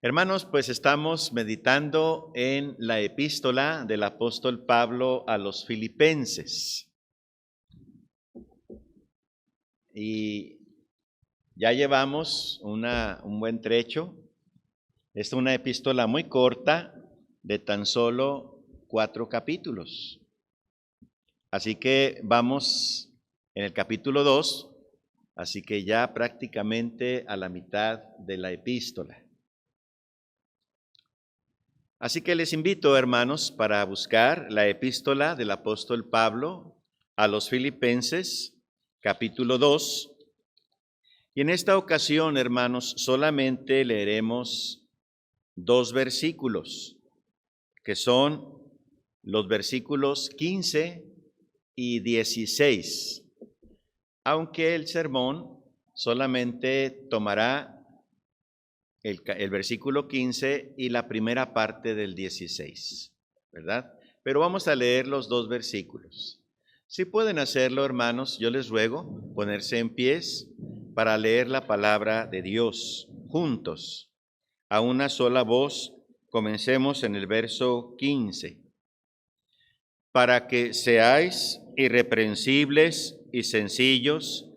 Hermanos, pues estamos meditando en la epístola del apóstol Pablo a los Filipenses. Y ya llevamos un buen trecho. Es una epístola muy corta de tan solo 4 capítulos. Así que vamos en el capítulo 2, así que ya prácticamente a la mitad de la epístola. Así que les invito, hermanos, para buscar la epístola del apóstol Pablo a los Filipenses, capítulo 2. Y en esta ocasión, hermanos, solamente leeremos 2 versículos, que son los versículos 15 y 16, aunque el sermón solamente tomará el versículo 15 y la primera parte del 16, ¿verdad? Pero vamos a leer los 2 versículos. Si pueden hacerlo, hermanos, yo les ruego ponerse en pies para leer la palabra de Dios juntos. A una sola voz, comencemos en el verso 15. Para que seáis irreprensibles y sencillos,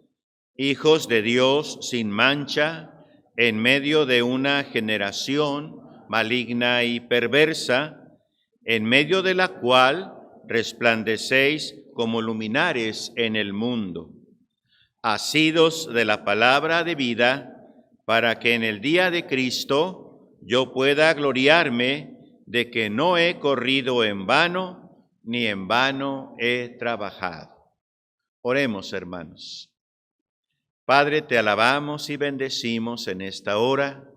hijos de Dios sin mancha, en medio de una generación maligna y perversa, en medio de la cual resplandecéis como luminares en el mundo, asidos de la palabra de vida, para que en el día de Cristo yo pueda gloriarme de que no he corrido en vano, ni en vano he trabajado. Oremos, hermanos. Padre, te alabamos y bendecimos en esta hora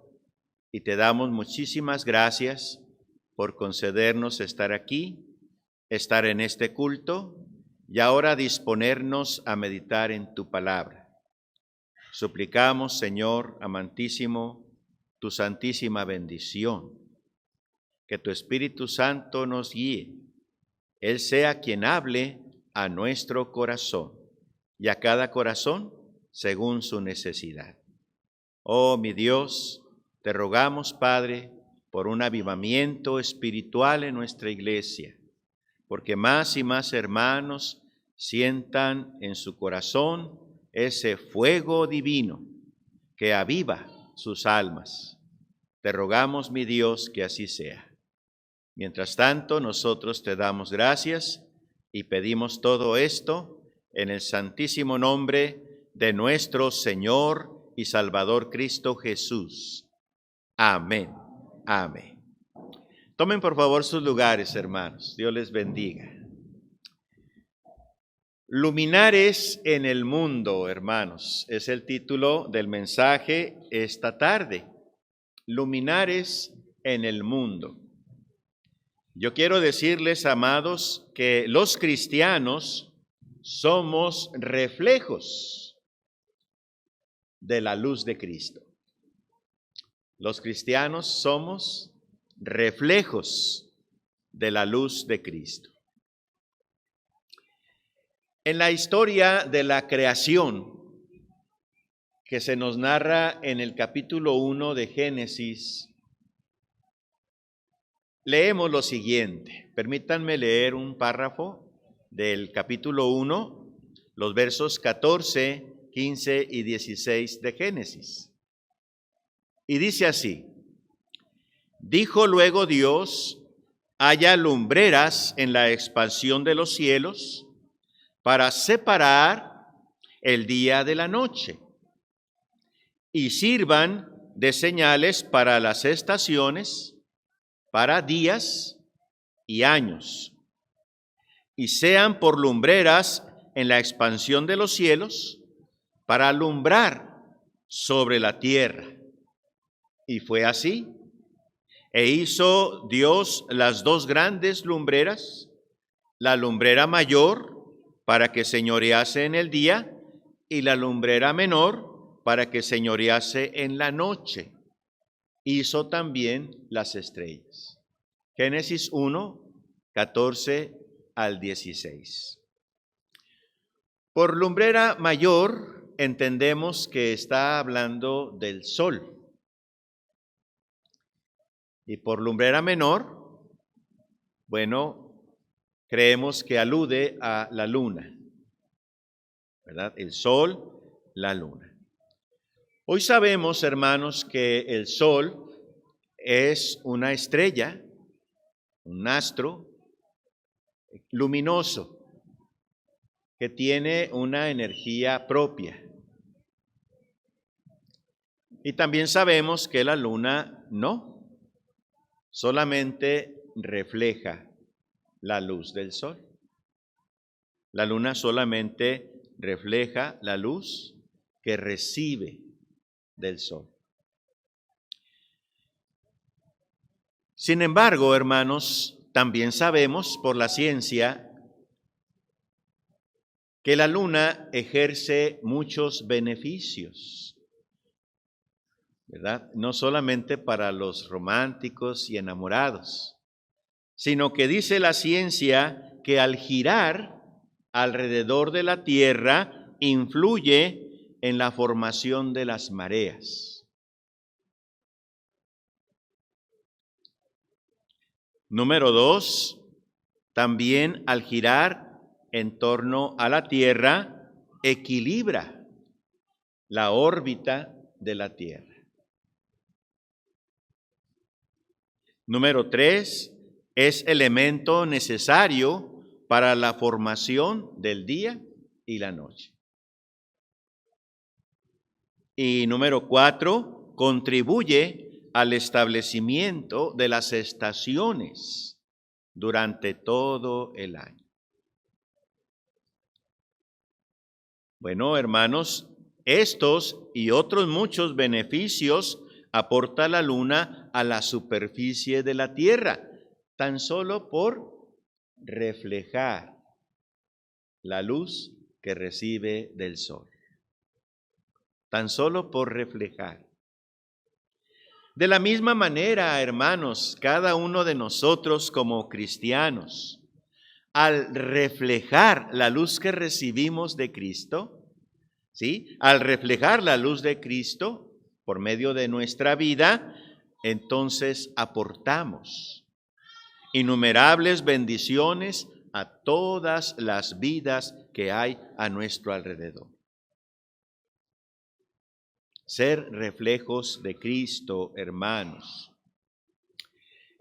y te damos muchísimas gracias por concedernos estar aquí, estar en este culto y ahora disponernos a meditar en tu palabra. Suplicamos, Señor amantísimo, tu santísima bendición, que tu Espíritu Santo nos guíe, Él sea quien hable a nuestro corazón y a cada corazón según su necesidad. Oh, mi Dios, te rogamos, Padre, por un avivamiento espiritual en nuestra iglesia, porque más y más hermanos sientan en su corazón ese fuego divino que aviva sus almas. Te rogamos, mi Dios, que así sea. Mientras tanto, nosotros te damos gracias y pedimos todo esto en el santísimo nombre de nuestro Señor y Salvador Cristo Jesús. Amén. Amén. Tomen por favor sus lugares, hermanos. Dios les bendiga. Luminares en el mundo, hermanos, es el título del mensaje esta tarde. Luminares en el mundo. Yo quiero decirles, amados, que los cristianos somos reflejos de la luz de Cristo. Los cristianos somos reflejos de la luz de Cristo. En la historia de la creación que se nos narra en el capítulo 1 de Génesis, leemos lo siguiente. Permítanme leer un párrafo del capítulo 1, los versos 14, 15 y 16 de Génesis. Y dice así: dijo luego Dios, haya lumbreras en la expansión de los cielos para separar el día de la noche, y sirvan de señales para las estaciones, para días y años, y sean por lumbreras en la expansión de los cielos, para alumbrar sobre la tierra. Y fue así. E hizo Dios las 2 grandes lumbreras, la lumbrera mayor para que señorease en el día y la lumbrera menor para que señorease en la noche. Hizo también las estrellas. Génesis 1, 14 al 16. Por lumbrera mayor entendemos que está hablando del sol. Y por lumbrera menor, bueno, creemos que alude a la luna, ¿verdad? El sol, la luna. Hoy sabemos, hermanos, que el sol es una estrella, un astro luminoso que tiene una energía propia. Y también sabemos que la luna no, solamente refleja la luz del sol. La luna solamente refleja la luz que recibe del sol. Sin embargo, hermanos, también sabemos por la ciencia que la luna ejerce muchos beneficios, ¿verdad? No solamente para los románticos y enamorados, sino que dice la ciencia que al girar alrededor de la Tierra influye en la formación de las mareas. Número 2, también al girar en torno a la Tierra, equilibra la órbita de la Tierra. Número 3, es elemento necesario para la formación del día y la noche. Y número 4, contribuye al establecimiento de las estaciones durante todo el año. Bueno, hermanos, estos y otros muchos beneficios aporta la luna a la superficie de la tierra, tan solo por reflejar la luz que recibe del sol. Tan solo por reflejar. De la misma manera, hermanos, cada uno de nosotros como cristianos, al reflejar la luz que recibimos de Cristo, ¿sí? Al reflejar la luz de Cristo por medio de nuestra vida, entonces aportamos innumerables bendiciones a todas las vidas que hay a nuestro alrededor. Ser reflejos de Cristo, hermanos.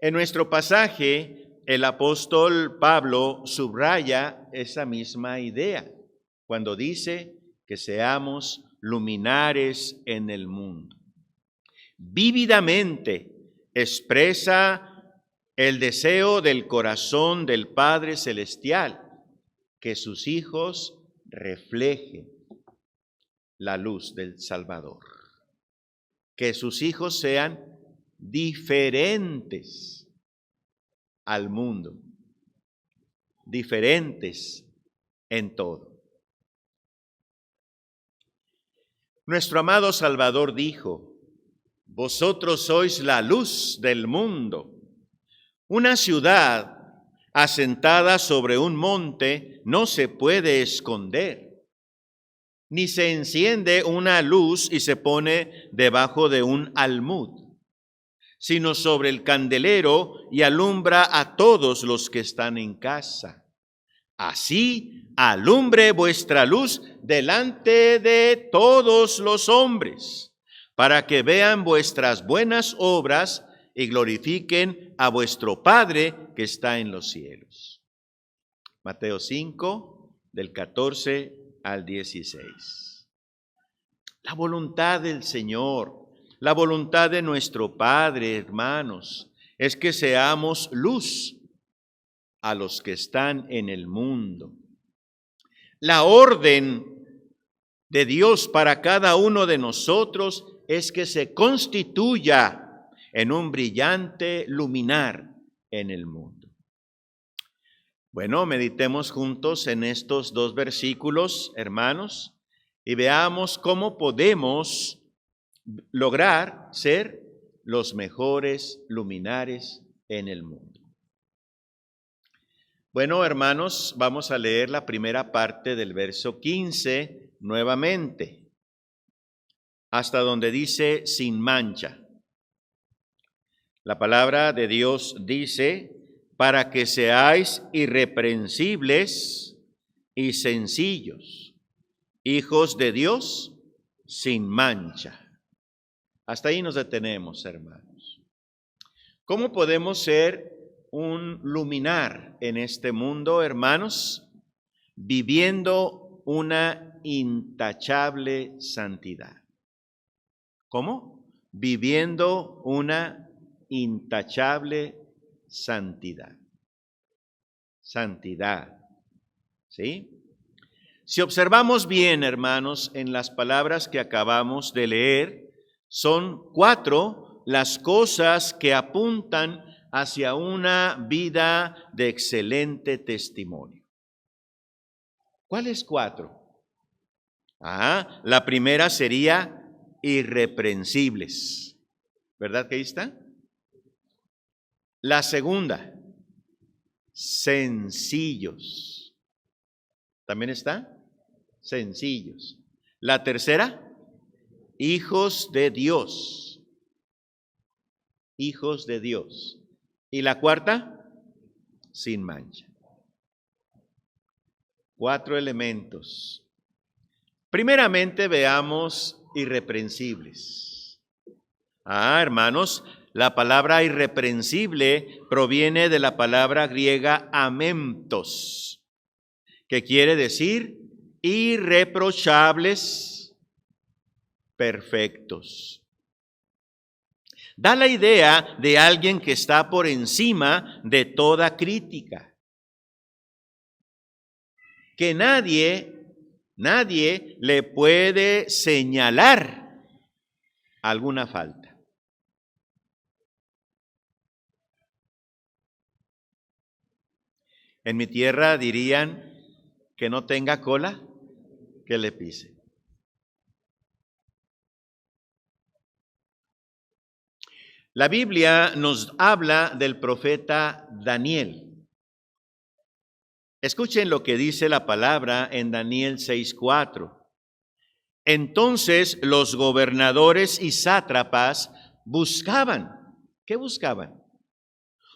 En nuestro pasaje, el apóstol Pablo subraya esa misma idea cuando dice que seamos luminares en el mundo. Vívidamente expresa el deseo del corazón del Padre Celestial que sus hijos reflejen la luz del Salvador. Que sus hijos sean diferentes al mundo, diferentes en todo. Nuestro amado Salvador dijo: vosotros sois la luz del mundo. Una ciudad asentada sobre un monte no se puede esconder. Ni se enciende una luz y se pone debajo de un almud, sino sobre el candelero y alumbra a todos los que están en casa. Así alumbre vuestra luz delante de todos los hombres, para que vean vuestras buenas obras y glorifiquen a vuestro Padre que está en los cielos. Mateo 5, del 14 al 16. La voluntad del Señor, la voluntad de nuestro Padre, hermanos, es que seamos luz a los que están en el mundo. La orden de Dios para cada uno de nosotros es que se constituya en un brillante luminar en el mundo. Bueno, meditemos juntos en estos dos versículos, hermanos, y veamos cómo podemos lograr ser los mejores luminares en el mundo. Bueno, hermanos, vamos a leer la primera parte del verso 15 nuevamente, hasta donde dice sin mancha. La palabra de Dios dice, para que seáis irreprensibles y sencillos, hijos de Dios sin mancha. Hasta ahí nos detenemos, hermanos. ¿Cómo podemos ser un luminar en este mundo, hermanos? Viviendo una intachable santidad. ¿Cómo? Viviendo una intachable santidad. Santidad. ¿Sí? Si observamos bien, hermanos, en las palabras que acabamos de leer, son 4 las cosas que apuntan hacia una vida de excelente testimonio. ¿Cuáles 4? La primera sería irreprensibles. ¿Verdad que ahí está? La segunda, sencillos. ¿También está? Sencillos. La tercera, hijos de Dios. Hijos de Dios. Y la cuarta, sin mancha. 4 elementos. Primeramente veamos irreprensibles. Hermanos, la palabra irreprensible proviene de la palabra griega amemptos, que quiere decir irreprochables, perfectos. Da la idea de alguien que está por encima de toda crítica. Que nadie le puede señalar alguna falta. En mi tierra dirían que no tenga cola, que le pise. La Biblia nos habla del profeta Daniel. Escuchen lo que dice la palabra en Daniel 6:4. Entonces los gobernadores y sátrapas buscaban, ¿qué buscaban?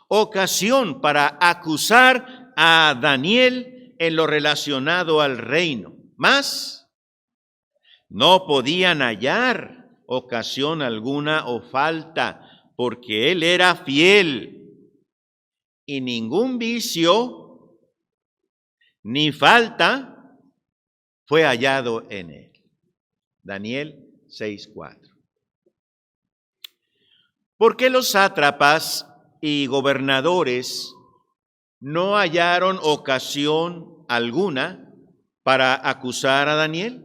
Ocasión para acusar a Daniel en lo relacionado al reino. Mas no podían hallar ocasión alguna o falta, porque él era fiel y ningún vicio ni falta fue hallado en él. Daniel 6:4. ¿Por qué los sátrapas y gobernadores no hallaron ocasión alguna para acusar a Daniel?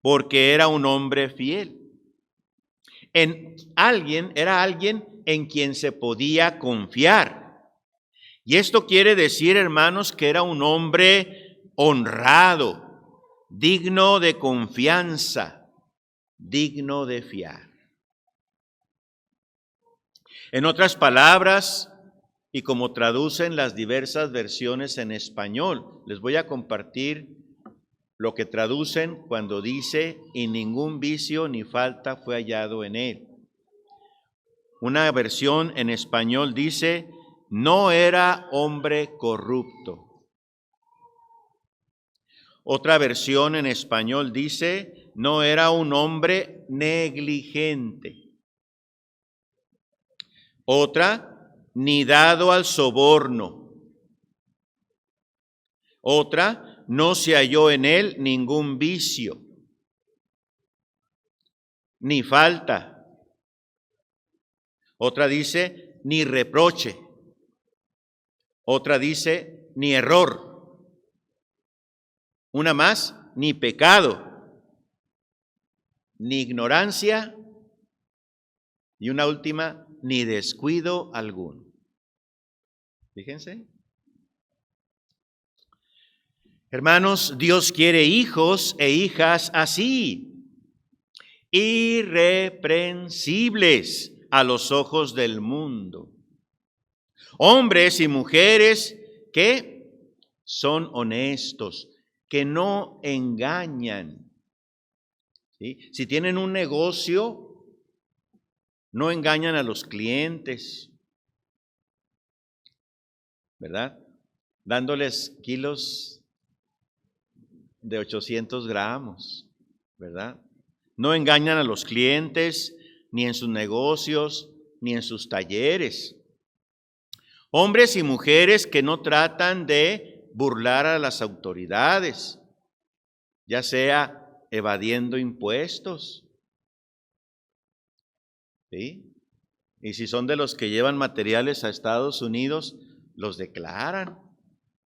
Porque era un hombre fiel. Era alguien en quien se podía confiar. Y esto quiere decir, hermanos, que era un hombre honrado, digno de confianza, digno de fiar. En otras palabras, y como traducen las diversas versiones en español, les voy a compartir lo que traducen cuando dice, y ningún vicio ni falta fue hallado en él. Una versión en español dice, no era hombre corrupto. Otra versión en español dice, no era un hombre negligente. Otra, ni dado al soborno. Otra, no se halló en él ningún vicio, ni falta. Otra dice, ni reproche. Otra dice, ni error. Una más, ni pecado, ni ignorancia. Y una última, ni descuido alguno. Fíjense. Hermanos, Dios quiere hijos e hijas así, irreprensibles a los ojos del mundo. Hombres y mujeres que son honestos, que no engañan. ¿Sí? Si tienen un negocio, no engañan a los clientes, ¿verdad? Dándoles kilos de 800 gramos, ¿verdad? No engañan a los clientes, ni en sus negocios, ni en sus talleres. Hombres y mujeres que no tratan de burlar a las autoridades, ya sea evadiendo impuestos, ¿sí? Y si son de los que llevan materiales a Estados Unidos, los declaran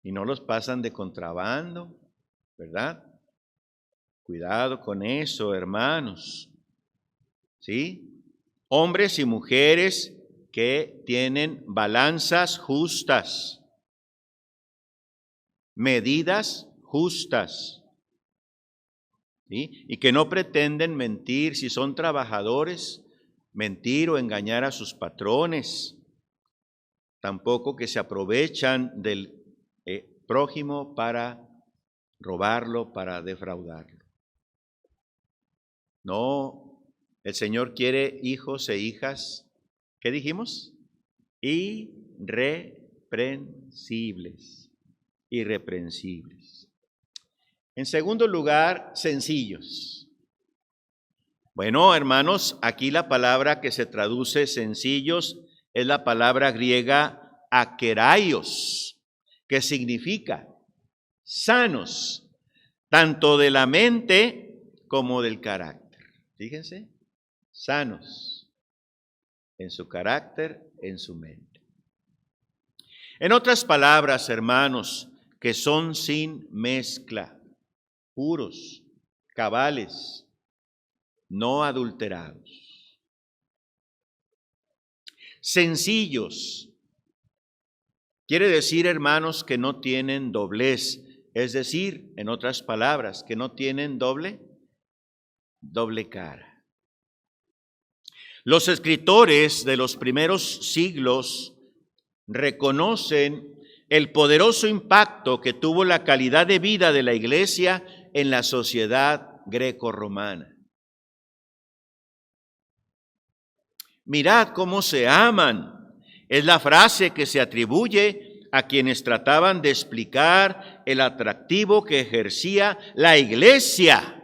y no los pasan de contrabando, ¿verdad? Cuidado con eso, hermanos, ¿sí? Hombres y mujeres que tienen balanzas justas, medidas justas, ¿sí? Y que no pretenden mentir si son trabajadores, mentir o engañar a sus patrones, tampoco que se aprovechan del prójimo para robarlo, para defraudarlo. No, el Señor quiere hijos e hijas, ¿qué dijimos? Irreprensibles, irreprensibles. En segundo lugar, sencillos. Bueno, hermanos, aquí la palabra que se traduce sencillos es la palabra griega akeraios, que significa sanos, tanto de la mente como del carácter. Fíjense, sanos en su carácter, en su mente. En otras palabras, hermanos, que son sin mezcla, puros, cabales, no adulterados. Sencillos. Quiere decir, hermanos, que no tienen doblez, es decir, en otras palabras, que no tienen doble cara. Los escritores de los primeros siglos reconocen el poderoso impacto que tuvo la calidad de vida de la iglesia en la sociedad grecorromana. Mirad cómo se aman, es la frase que se atribuye a quienes trataban de explicar el atractivo que ejercía la iglesia,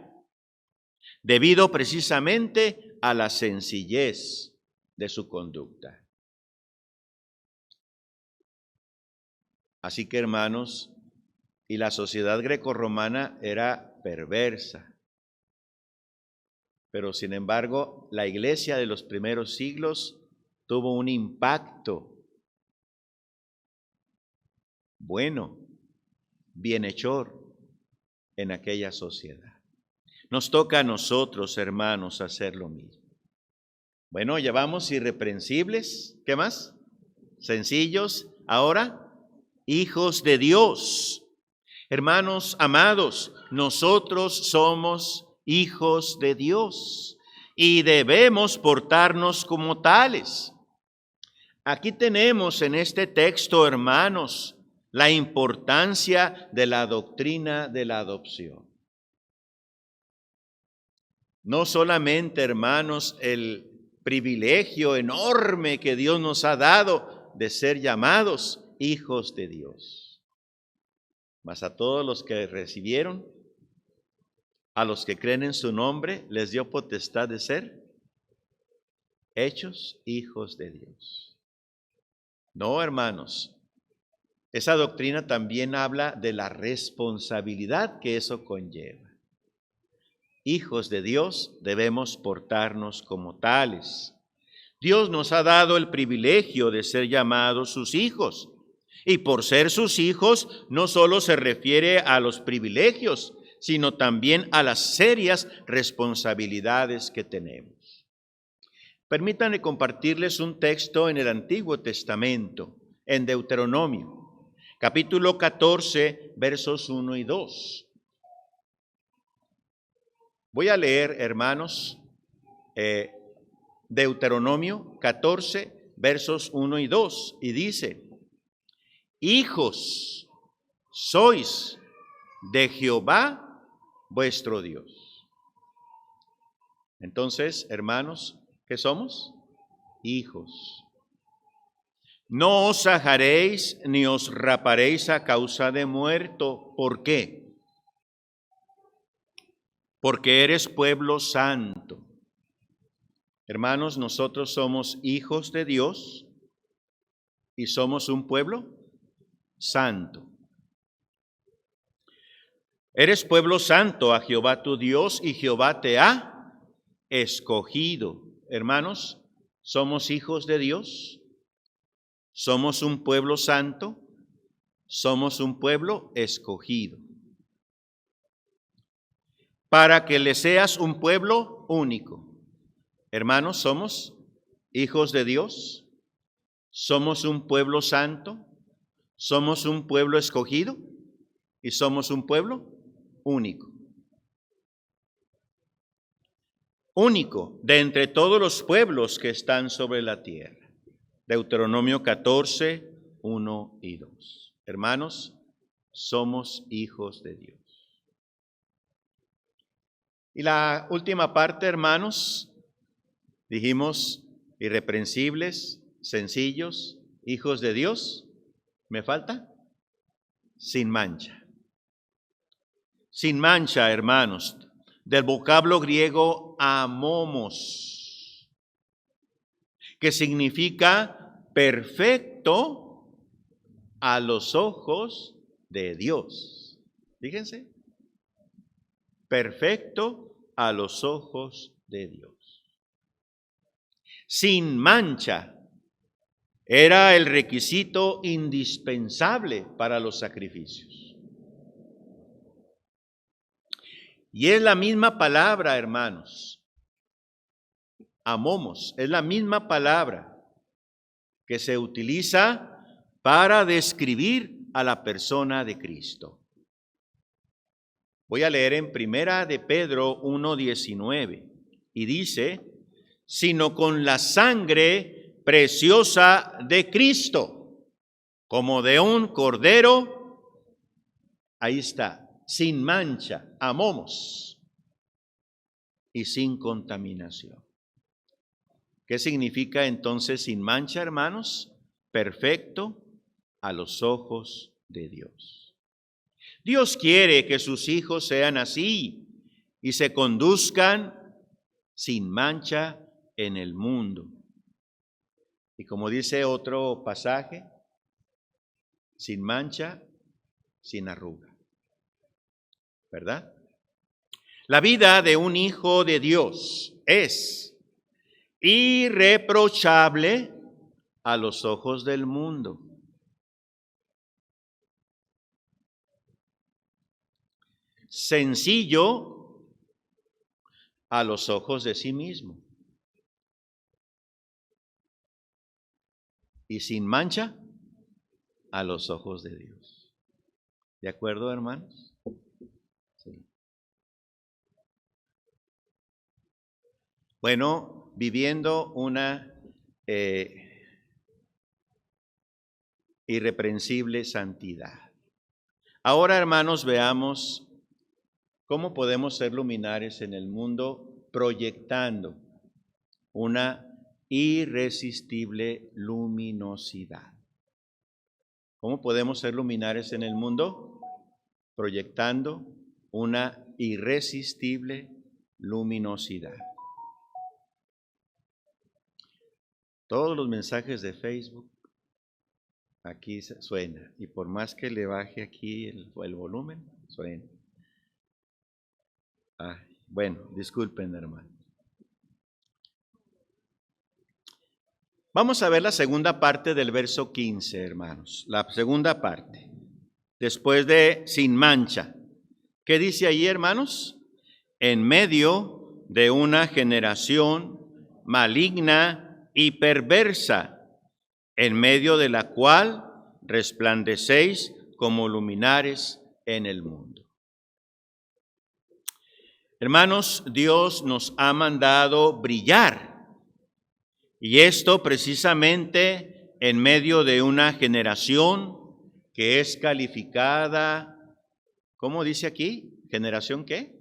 debido precisamente a la sencillez de su conducta. Así que, hermanos, y la sociedad grecorromana era perversa, pero sin embargo, la iglesia de los primeros siglos tuvo un impacto bueno, bienhechor en aquella sociedad. Nos toca a nosotros, hermanos, hacer lo mismo. Bueno, ya vamos irreprensibles. ¿Qué más? Sencillos. Ahora, hijos de Dios. Hermanos amados, nosotros somos hijos de Dios y debemos portarnos como tales. Aquí tenemos en este texto, hermanos, la importancia de la doctrina de la adopción. No solamente, hermanos, el privilegio enorme que Dios nos ha dado de ser llamados hijos de Dios, mas a todos los que recibieron, a los que creen en su nombre, les dio potestad de ser hechos hijos de Dios. No, hermanos, esa doctrina también habla de la responsabilidad que eso conlleva. Hijos de Dios, debemos portarnos como tales. Dios nos ha dado el privilegio de ser llamados sus hijos. Y por ser sus hijos, no solo se refiere a los privilegios, sino también a las serias responsabilidades que tenemos. Permítanme compartirles un texto en el Antiguo Testamento, en Deuteronomio, capítulo 14, versos 1 y 2. Voy a leer, hermanos, Deuteronomio 14, versos 1 y 2, y dice: hijos sois de Jehová vuestro Dios. Entonces, hermanos, ¿qué somos? hijos. No os ajaréis ni os raparéis a causa de muerto. ¿Por qué? Porque eres pueblo santo. Hermanos, nosotros somos hijos de Dios y somos un pueblo santo. Eres pueblo santo a Jehová tu Dios y Jehová te ha escogido. Hermanos, somos hijos de Dios, somos un pueblo santo, somos un pueblo escogido. Para que le seas un pueblo único. Hermanos, somos hijos de Dios, somos un pueblo santo, somos un pueblo escogido y somos un pueblo único. Único de entre todos los pueblos que están sobre la tierra. Deuteronomio 14, 1 y 2. Hermanos, somos hijos de Dios. Y la última parte, hermanos, dijimos irreprensibles, sencillos, hijos de Dios. ¿Me falta? Sin mancha. Sin mancha, hermanos, del vocablo griego amomos, que significa perfecto a los ojos de Dios. Fíjense, perfecto a los ojos de Dios. Sin mancha era el requisito indispensable para los sacrificios. Y es la misma palabra, hermanos. Amomos, es la misma palabra que se utiliza para describir a la persona de Cristo. Voy a leer en Primera de Pedro 1:19 y dice, sino con la sangre preciosa de Cristo, como de un cordero, ahí está, sin mancha, amomos, y sin contaminación. ¿Qué significa entonces sin mancha, hermanos? Perfecto a los ojos de Dios. Dios quiere que sus hijos sean así y se conduzcan sin mancha en el mundo. Y como dice otro pasaje, sin mancha, sin arruga. ¿Verdad? La vida de un hijo de Dios es irreprochable a los ojos del mundo. Sencillo a los ojos de sí mismo. Y sin mancha a los ojos de Dios. ¿De acuerdo, hermanos? Sí. Bueno, viviendo una irreprensible santidad. Ahora, hermanos, veamos cómo podemos ser luminares en el mundo proyectando una irresistible luminosidad. ¿Cómo podemos ser luminares en el mundo? Proyectando una irresistible luminosidad. Todos los mensajes de Facebook aquí suena, y por más que le baje aquí el volumen, suena. Bueno, disculpen, hermano. Vamos a ver la segunda parte del verso 15, hermanos. La segunda parte, después de sin mancha. ¿Qué dice ahí, hermanos? En medio de una generación maligna y perversa, en medio de la cual resplandecéis como luminares en el mundo. Hermanos, Dios nos ha mandado brillar, y esto precisamente en medio de una generación que es calificada, ¿cómo dice aquí? ¿Generación qué?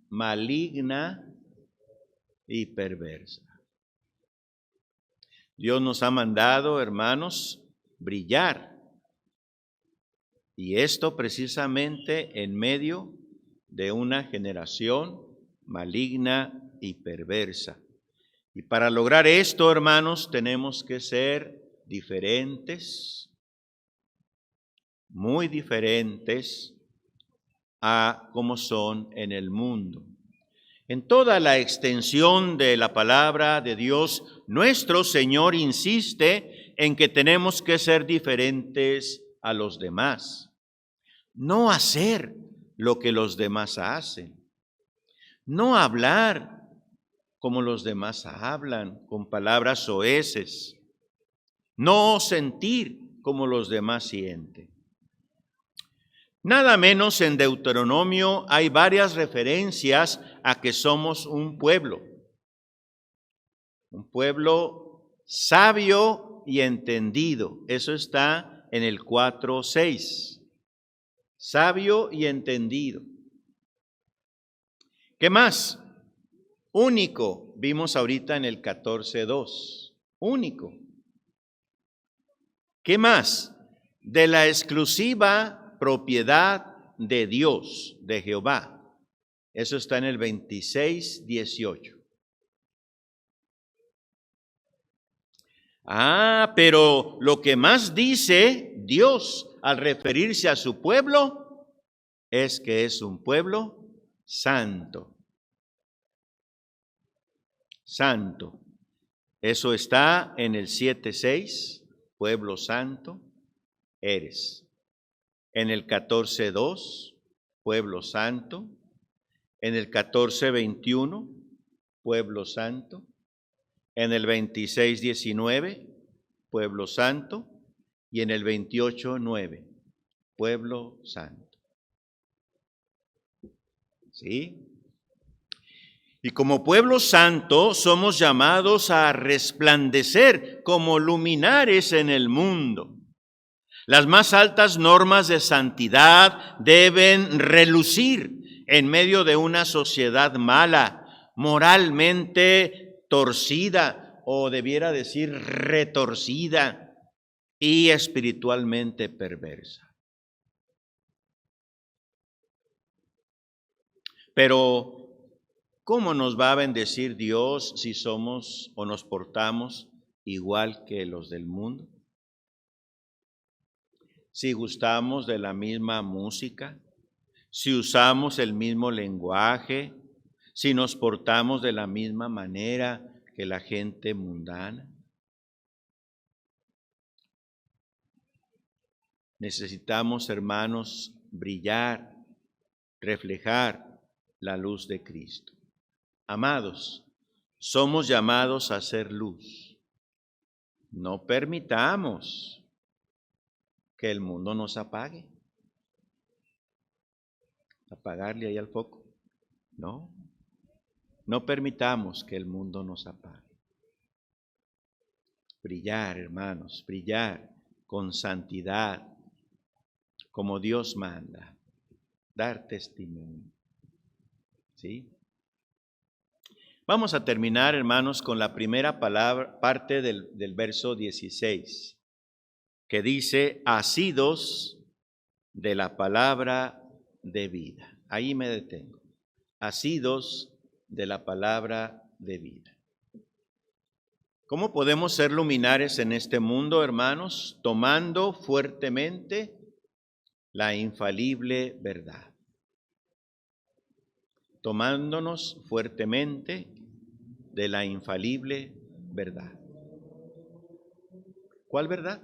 Maligna y perversa. Dios nos ha mandado, hermanos, brillar. Y esto precisamente en medio de una generación maligna y perversa. Y para lograr esto, hermanos, tenemos que ser diferentes, muy diferentes a como son en el mundo. En toda la extensión de la palabra de Dios, nuestro Señor insiste en que tenemos que ser diferentes a los demás. No hacer lo que los demás hacen. No hablar como los demás hablan, con palabras soeces. No sentir como los demás sienten. Nada menos en Deuteronomio hay varias referencias a que somos un pueblo sabio y entendido. Eso está en el 4:6. Sabio y entendido. ¿Qué más? Único, vimos ahorita en el 14:2. Único. ¿Qué más? De la exclusiva propiedad de Dios, de Jehová. Eso está en el 26:18. Pero lo que más dice Dios al referirse a su pueblo es que es un pueblo santo. Santo. Eso está en el 7:6, pueblo santo eres. En el 14:2, pueblo santo. En el 14:21, pueblo santo. En el 26:19, pueblo santo. Y en el 28:9, pueblo santo. ¿Sí? Y como pueblo santo somos llamados a resplandecer como luminares en el mundo. Las más altas normas de santidad deben relucir en medio de una sociedad mala, moralmente torcida, o debiera decir retorcida, y espiritualmente perversa. Pero, ¿cómo nos va a bendecir Dios si somos o nos portamos igual que los del mundo? Si gustamos de la misma música, si usamos el mismo lenguaje, si nos portamos de la misma manera que la gente mundana. Necesitamos, hermanos, brillar, reflejar la luz de Cristo. Amados, somos llamados a ser luz. No permitamos que el mundo nos apague. Apagarle ahí al foco. No permitamos que el mundo nos apague. Brillar, hermanos, brillar con santidad, como Dios manda. Dar testimonio. ¿Sí? Vamos a terminar, hermanos, con la primera parte del verso 16, que dice, asidos de la palabra de vida. Ahí me detengo. Asidos de la palabra de vida. ¿Cómo podemos ser luminares en este mundo, hermanos? Tomando fuertemente la infalible verdad. Tomándonos fuertemente de la infalible verdad. ¿Cuál verdad?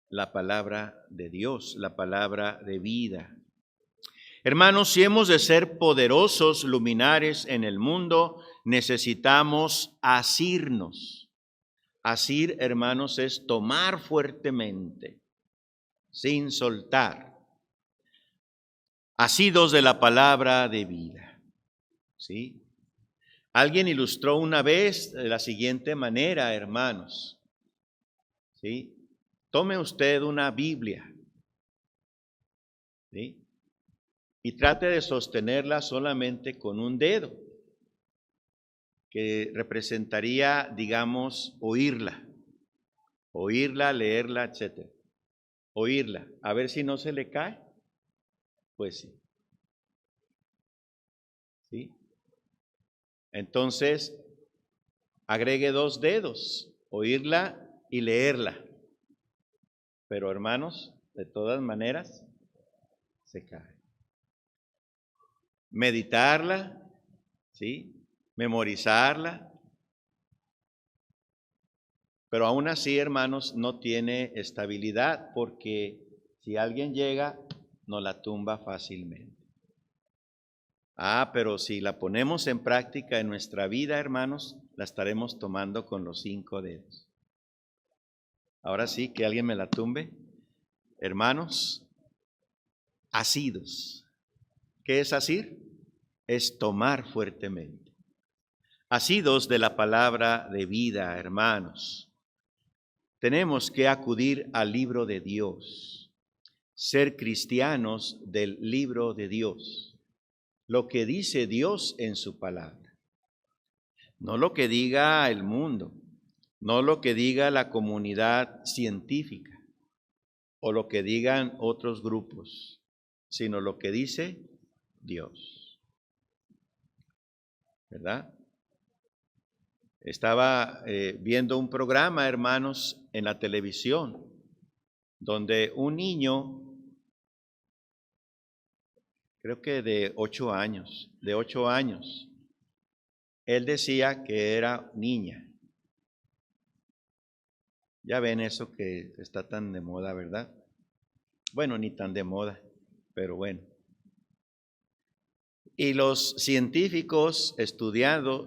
La palabra de Dios, la palabra de vida. Hermanos, si hemos de ser poderosos luminares en el mundo, necesitamos asirnos. Asir, hermanos, es tomar fuertemente, sin soltar. Asidos de la palabra de vida. ¿Sí? Alguien ilustró una vez de la siguiente manera, hermanos. ¿Sí? Tome usted una Biblia. ¿Sí? Y trate de sostenerla solamente con un dedo. que representaría, digamos, oírla, leerla, etc. Oírla, a ver si no se le cae, pues sí. ¿Sí? Entonces, agregue 2 dedos, oírla y leerla. Pero hermanos, de todas maneras, se cae. Meditarla, ¿sí? Memorizarla. Pero aún así, hermanos, no tiene estabilidad porque si alguien llega, nos la tumba fácilmente. Pero si la ponemos en práctica en nuestra vida, hermanos, la estaremos tomando con los 5 dedos. Ahora sí, que alguien me la tumbe. Hermanos, asidos. ¿Qué es asir? Es tomar fuertemente. Asidos de la palabra de vida, hermanos. Tenemos que acudir al libro de Dios, ser cristianos del libro de Dios, lo que dice Dios en su palabra, no lo que diga el mundo, no lo que diga la comunidad científica o lo que digan otros grupos, sino lo que dice Dios. ¿Verdad? Estaba viendo un programa, hermanos, en la televisión, donde un niño, creo que de 8 años, él decía que era niña. Ya ven eso que está tan de moda, ¿verdad? Bueno, ni tan de moda, pero bueno. Y los científicos estudiando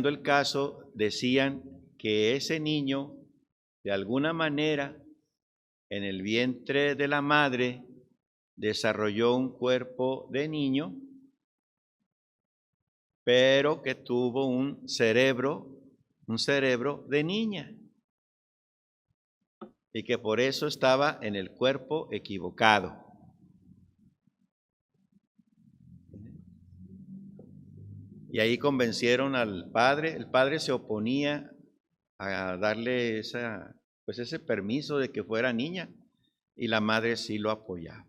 el caso decían que ese niño, de alguna manera, en el vientre de la madre, desarrolló un cuerpo de niño, pero que tuvo un cerebro de niña. Y que por eso estaba en el cuerpo equivocado. Y ahí convencieron al padre. El padre se oponía a darle ese permiso de que fuera niña, y la madre sí lo apoyaba.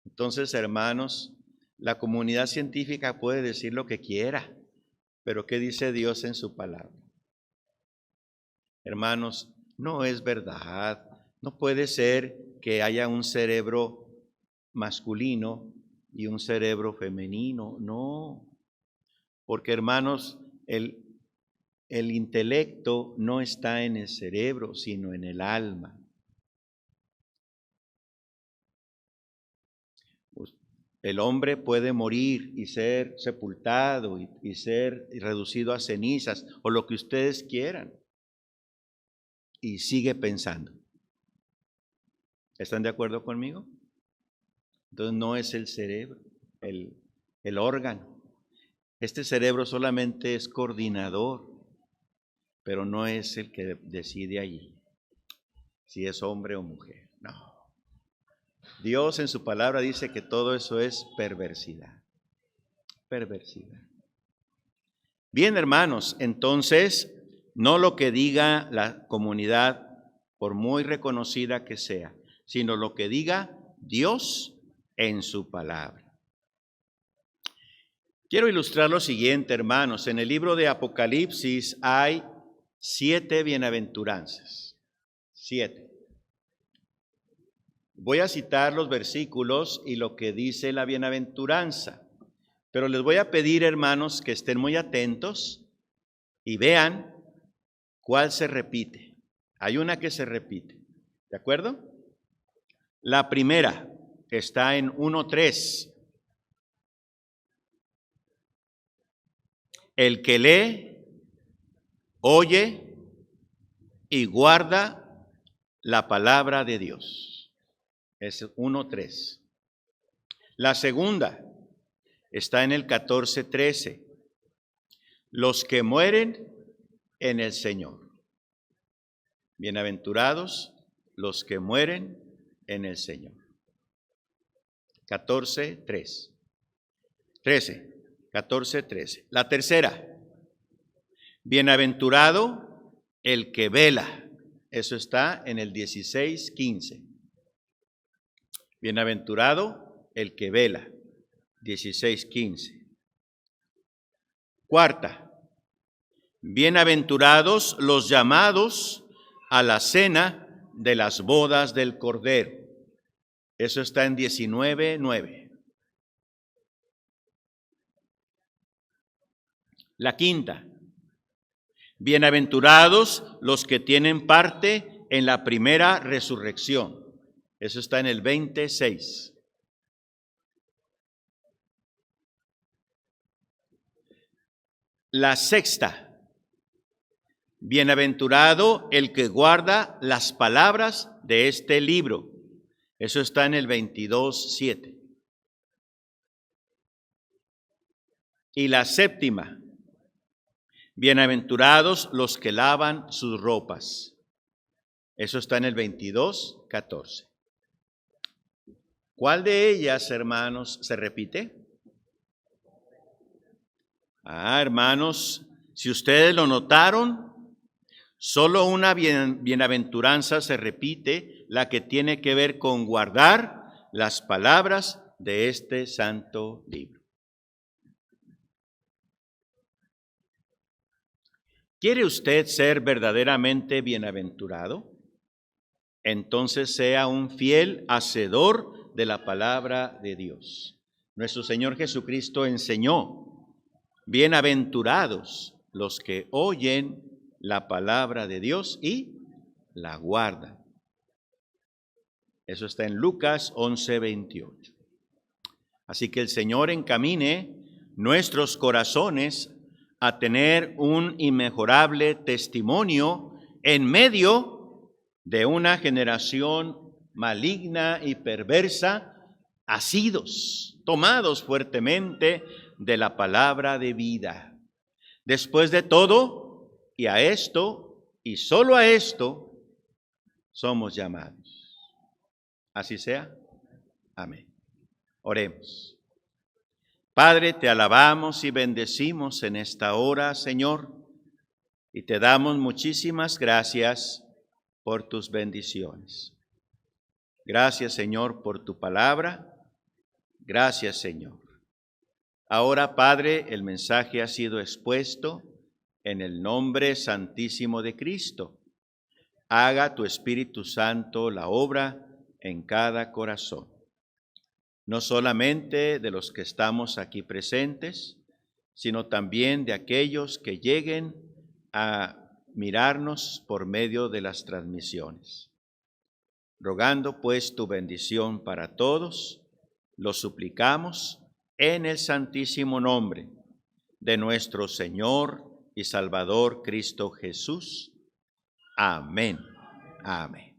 Entonces, hermanos, la comunidad científica puede decir lo que quiera, pero ¿qué dice Dios en su palabra? Hermanos, no es verdad. No puede ser que haya un cerebro masculino y un cerebro femenino. No, porque hermanos, el intelecto no está en el cerebro, sino en el alma. El hombre puede morir y ser sepultado y ser reducido a cenizas o lo que ustedes quieran, y sigue pensando. ¿Están de acuerdo conmigo? Entonces no es el cerebro, el órgano. Este cerebro solamente es coordinador, pero no es el que decide allí si es hombre o mujer. No. Dios en su palabra dice que todo eso es perversidad. Perversidad. Bien, hermanos, entonces, no lo que diga la comunidad, por muy reconocida que sea, sino lo que diga Dios en su palabra. Quiero ilustrar lo siguiente, hermanos. En el libro de Apocalipsis hay 7 bienaventuranzas. 7. Voy a citar los versículos y lo que dice la bienaventuranza. Pero les voy a pedir, hermanos, que estén muy atentos y vean cuál se repite. Hay una que se repite, ¿de acuerdo? La primera está en 1:3. El que lee, oye y guarda la palabra de Dios. Es 1:3. La segunda está en el 14:13. Los que mueren en el Señor. Bienaventurados los que mueren en el Señor. 14:13. La tercera, Bienaventurado el que vela. Eso está en el 16:15. Bienaventurado el que vela. 16:15. Cuarta. Bienaventurados los llamados a la cena de las bodas del Cordero. Eso está en 19:9. La quinta. Bienaventurados los que tienen parte en la primera resurrección. Eso está en el 20:6. La sexta. Bienaventurado el que guarda las palabras de este libro. Eso está en el 22:7. Y la séptima. Bienaventurados los que lavan sus ropas. Eso está en el 22:14. ¿Cuál de ellas, hermanos, se repite? Hermanos, si ustedes lo notaron, solo una bienaventuranza se repite, la que tiene que ver con guardar las palabras de este santo libro. ¿Quiere usted ser verdaderamente bienaventurado? Entonces sea un fiel hacedor de la palabra de Dios. Nuestro Señor Jesucristo enseñó: bienaventurados los que oyen la palabra de Dios y la guardan. Eso está en Lucas 11:28. Así que el Señor encamine nuestros corazones a tener un inmejorable testimonio en medio de una generación maligna y perversa, asidos, tomados fuertemente de la palabra de vida. Después de todo, y a esto, y solo a esto, somos llamados. Así sea. Amén. Oremos. Padre, te alabamos y bendecimos en esta hora, Señor, y te damos muchísimas gracias por tus bendiciones. Gracias, Señor, por tu palabra. Gracias, Señor. Ahora, Padre, el mensaje ha sido expuesto en el nombre santísimo de Cristo. Haga tu Espíritu Santo la obra en cada corazón, no solamente de los que estamos aquí presentes, sino también de aquellos que lleguen a mirarnos por medio de las transmisiones. Rogando pues tu bendición para todos, lo suplicamos en el santísimo nombre de nuestro Señor y Salvador Cristo Jesús. Amén. Amén.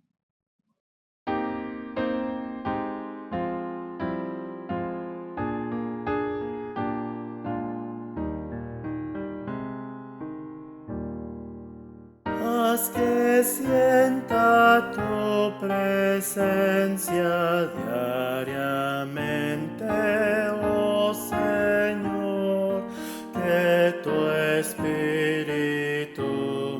Haz que sienta tu presencia diariamente, oh Señor, que tu Espíritu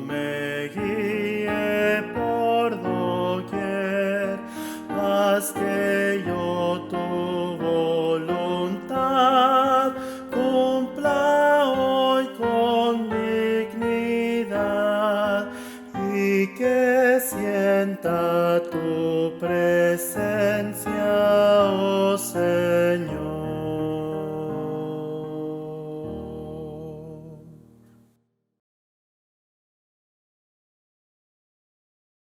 me guíe por doquier. Haz que yo tu voluntad cumpla hoy con dignidad, y que sienta tu presencia